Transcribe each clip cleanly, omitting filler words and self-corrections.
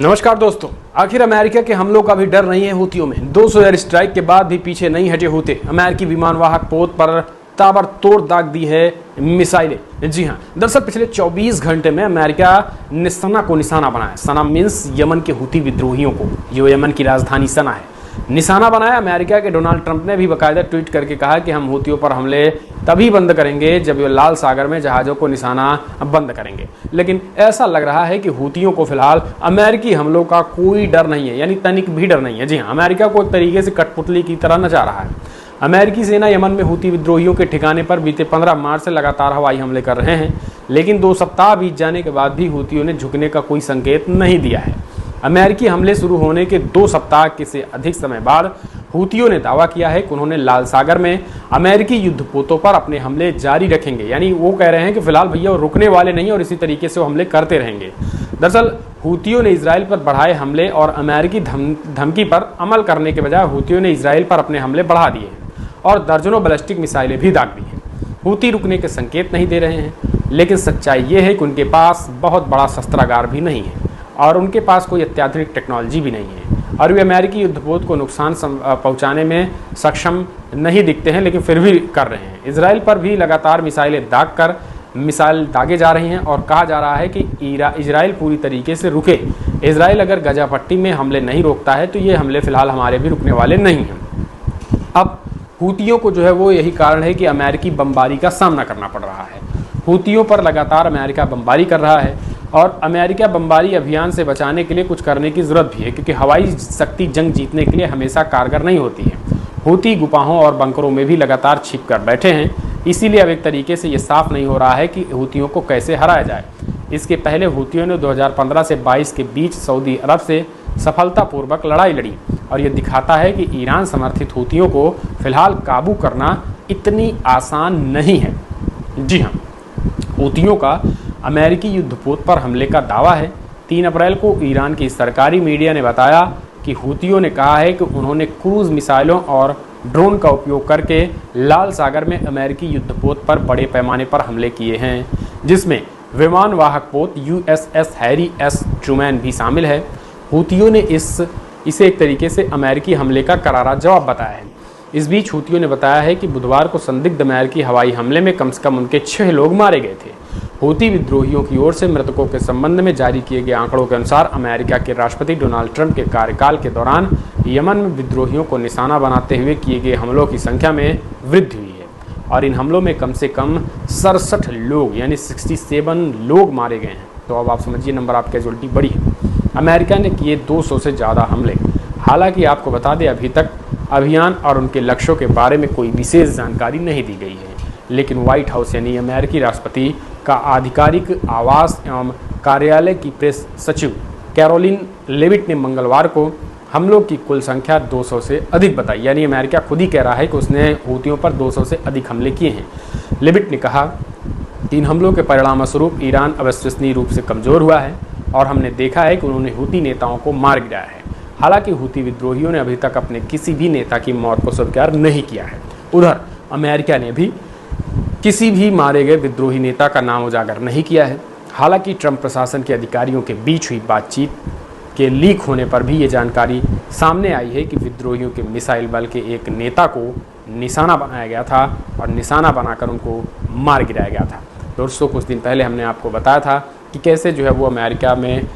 नमस्कार दोस्तों। आखिर अमेरिका के हमलों का भी डर नहीं है हूथियों में। 200 एयर स्ट्राइक के बाद भी पीछे नहीं हटे हूती। अमेरिकी विमानवाहक पोत पर ताबड़तोड़ दाग दी है मिसाइलें। जी हां, दरअसल पिछले 24 घंटे में अमेरिका ने सना को निशाना बनाया। सना मीन्स यमन के हूती विद्रोहियों को, जो यमन की राजधानी सना है, निशाना बनाया। अमेरिका के डोनाल्ड ट्रंप ने भी बाकायदा ट्वीट करके कहा कि हम हूतियों पर हमले तभी बंद करेंगे जब वे लाल सागर में जहाज़ों को निशाना बंद करेंगे। लेकिन ऐसा लग रहा है कि हूतियों को फिलहाल अमेरिकी हमलों का कोई डर नहीं है, यानी तनिक भी डर नहीं है। जी हाँ, अमेरिका को एक तरीके से कठपुतली की तरह नचा रहा है। अमेरिकी सेना यमन में हूती विद्रोहियों के ठिकाने पर बीते 15 मार्च से लगातार हवाई हमले कर रहे हैं, लेकिन 2 सप्ताह बीत जाने के बाद भी हूतियों ने झुकने का कोई संकेत नहीं दिया है। अमेरिकी हमले शुरू होने के 2 सप्ताह के से अधिक समय बाद हूतियों ने दावा किया है कि उन्होंने लाल सागर में अमेरिकी युद्धपोतों पर अपने हमले जारी रखेंगे। यानी वो कह रहे हैं कि फिलहाल भैया वो रुकने वाले नहीं और इसी तरीके से वो हमले करते रहेंगे। दरअसल हूतियों ने इजराइल पर बढ़ाए हमले और अमेरिकी धमकी पर अमल करने के बजाय हूतियों ने इजराइल पर अपने हमले बढ़ा दिए हैं और दर्जनों बैलिस्टिक मिसाइलें भी दाग दी हैं। हूती रुकने के संकेत नहीं दे रहे हैं, लेकिन सच्चाई ये है कि उनके पास बहुत बड़ा शस्त्रागार भी नहीं है और उनके पास कोई अत्याधुनिक टेक्नोलॉजी भी नहीं है और वे अमेरिकी युद्धपोत को नुकसान पहुंचाने में सक्षम नहीं दिखते हैं, लेकिन फिर भी कर रहे हैं। इजराइल पर भी लगातार मिसाइल दागे जा रही हैं और कहा जा रहा है कि इजराइल पूरी तरीके से रुके। इजराइल अगर गजा पट्टी में हमले नहीं रोकता है तो ये हमले फिलहाल हमारे भी रुकने वाले नहीं हैं। अब हूतियों को जो है वो यही कारण है कि अमेरिकी बमबारी का सामना करना पड़ रहा है। हूतियों पर लगातार अमेरिका बमबारी कर रहा है और अमेरिका बमबारी अभियान से बचाने के लिए कुछ करने की ज़रूरत भी है, क्योंकि हवाई शक्ति जंग जीतने के लिए हमेशा कारगर नहीं होती है। हूती गुफाओं और बंकरों में भी लगातार छिप कर बैठे हैं, इसीलिए अब एक तरीके से ये साफ नहीं हो रहा है कि हूतियों को कैसे हराया जाए। इसके पहले हूतियों ने 2015 से 22 के बीच सऊदी अरब से सफलतापूर्वक लड़ाई लड़ी और ये दिखाता है कि ईरान समर्थित हूतियों को फिलहाल काबू करना इतनी आसान नहीं है। जी हाँ, हूतियों का अमेरिकी युद्धपोत पर हमले का दावा है। 3 अप्रैल को ईरान की सरकारी मीडिया ने बताया कि हूतियों ने कहा है कि उन्होंने क्रूज मिसाइलों और ड्रोन का उपयोग करके लाल सागर में अमेरिकी युद्धपोत पर बड़े पैमाने पर हमले किए हैं, जिसमें विमानवाहक पोत USS हैरी एस ट्रूमैन भी शामिल है। हूतियों ने इसे एक तरीके से अमेरिकी हमले का करारा जवाब बताया है। इस बीच हूतियों ने बताया है कि बुधवार को संदिग्ध अमेरिकी हवाई हमले में कम से कम उनके 6 लोग मारे गए थे। हूती विद्रोहियों की ओर से मृतकों के संबंध में जारी किए गए आंकड़ों के अनुसार अमेरिका के राष्ट्रपति डोनाल्ड ट्रंप के कार्यकाल के दौरान यमन में विद्रोहियों को निशाना बनाते हुए किए गए हमलों की संख्या में वृद्धि हुई है और इन हमलों में कम से कम 67 लोग यानी 67 लोग मारे गए हैं। तो अब आप समझिए नंबर ऑफ कैजुअल्टी बड़ी है। अमेरिका ने किए 200 से ज़्यादा हमले। हालांकि आपको बता दें, अभी तक अभियान और उनके लक्ष्यों के बारे में कोई विशेष जानकारी नहीं दी गई है, लेकिन व्हाइट हाउस यानी अमेरिकी राष्ट्रपति का आधिकारिक आवास एवं कार्यालय की प्रेस सचिव कैरोलिन लेविट ने मंगलवार को हमलों की कुल संख्या 200 से अधिक बताई। यानी अमेरिका खुद ही कह रहा है कि उसने हूतियों पर 200 से अधिक हमले किए हैं। लेविट ने कहा कि इन हमलों के परिणामस्वरूप ईरान अविश्वसनीय रूप से कमज़ोर हुआ है और हमने देखा है कि उन्होंने हूती नेताओं को मार गिराया है। हालांकि हूती विद्रोहियों ने अभी तक अपने किसी भी नेता की मौत को स्वीकार नहीं किया है। उधर अमेरिका ने भी किसी भी मारे गए विद्रोही नेता का नाम उजागर नहीं किया है। हालांकि ट्रंप प्रशासन के अधिकारियों के बीच हुई बातचीत के लीक होने पर भी ये जानकारी सामने आई है कि विद्रोहियों के मिसाइल बल के एक नेता को निशाना बनाया गया था और निशाना बनाकर उनको मार गिराया गया था। दोस्तों, कुछ दिन पहले हमने आपको बताया था कि कैसे जो है वो अमेरिका में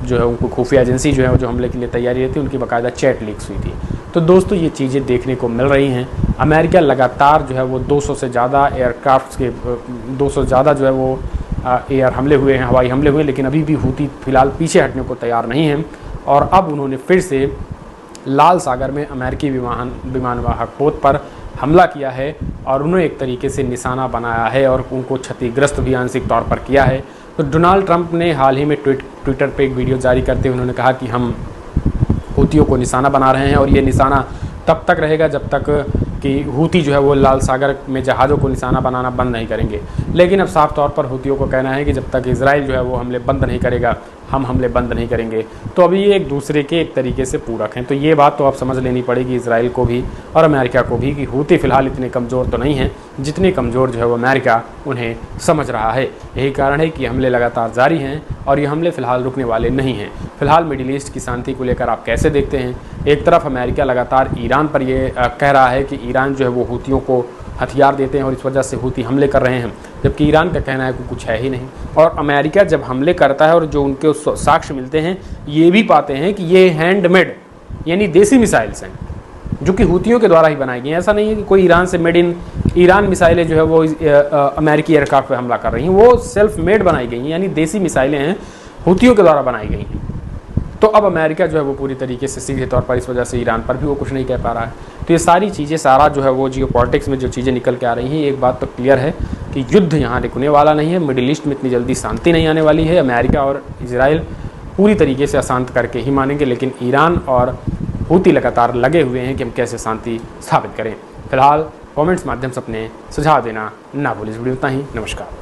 जो है उनको खुफिया एजेंसी जो है वो जो हमले के लिए तैयारी रहती है, उनकी बाकायदा चैट लीक्स हुई थी। तो दोस्तों, ये चीज़ें देखने को मिल रही हैं। अमेरिका लगातार जो है वो 200 से ज़्यादा एयरक्राफ्ट के 200 से ज़्यादा जो है वो एयर हमले हुए हैं, हवाई हमले हुए हैं, लेकिन अभी भी हूती फिलहाल पीछे हटने को तैयार नहीं हैं और अब उन्होंने फिर से लाल सागर में अमेरिकी विमानवाहक पोत पर हमला किया है और उन्हें एक तरीके से निशाना बनाया है और उनको क्षतिग्रस्त भी आंशिक तौर पर किया है। तो डोनाल्ड ट्रंप ने हाल ही में ट्विटर पे एक वीडियो जारी करते हुए उन्होंने कहा कि हम हूतियों को निशाना बना रहे हैं और ये निशाना तब तक रहेगा जब तक कि हूती जो है वो लाल सागर में जहाज़ों को निशाना बनाना बंद नहीं करेंगे। लेकिन अब साफ तौर पर हूतियों को कहना है कि जब तक इजराइल जो है वो हमले बंद नहीं करेगा हम हमले बंद नहीं करेंगे। तो अभी ये एक दूसरे के एक तरीके से पूरक हैं। तो ये बात तो आप समझ लेनी पड़ेगी इजराइल को भी और अमेरिका को भी कि हूती फ़िलहाल इतने कमज़ोर तो नहीं हैं जितने कमज़ोर जो है वो अमेरिका उन्हें समझ रहा है। यही कारण है कि हमले लगातार जारी हैं और ये हमले फ़िलहाल रुकने वाले नहीं हैं। फ़िलहाल मिडिल ईस्ट की शांति को लेकर आप कैसे देखते हैं? एक तरफ अमेरिका लगातार ईरान पर ये कह रहा है कि ईरान जो है वो हूतियों को हथियार देते हैं और इस वजह से हूती हमले कर रहे हैं, जबकि ईरान का कहना है कि कुछ है ही नहीं। और अमेरिका जब हमले करता है और जो उनके साक्ष्य मिलते हैं ये भी पाते हैं कि ये हैंडमेड यानी देसी मिसाइल्स हैं जो कि हूतियों के द्वारा ही बनाई गई हैं। ऐसा नहीं है कि कोई ईरान से मेड इन ईरान मिसाइलें जो है वो अमेरिकी एयरक्राफ्ट पर हमला कर रही हैं, वो सेल्फ मेड बनाई गई हैं, यानी देसी मिसाइलें हैं, हूतियों के द्वारा बनाई गई हैं। तो अब अमेरिका जो है वो पूरी तरीके से सीधे तौर पर इस वजह से ईरान पर भी वो कुछ नहीं कह पा रहा है। तो ये सारी चीज़ें, सारा जो है वो जियो पॉलिटिक्स में जो चीज़ें निकल के आ रही हैं, एक बात तो क्लियर है कि युद्ध यहाँ रुकने वाला नहीं है। मिडिल ईस्ट में इतनी जल्दी शांति नहीं आने वाली है। अमेरिका और इजराइल पूरी तरीके से अशांत करके ही मानेंगे, लेकिन ईरान और हूती लगातार लगे हुए हैं कि हम कैसे शांति स्थापित करें। फिलहाल कमेंट्स माध्यम से अपने सुझाव देना ना भूलें। इस वीडियो इतना ही। नमस्कार।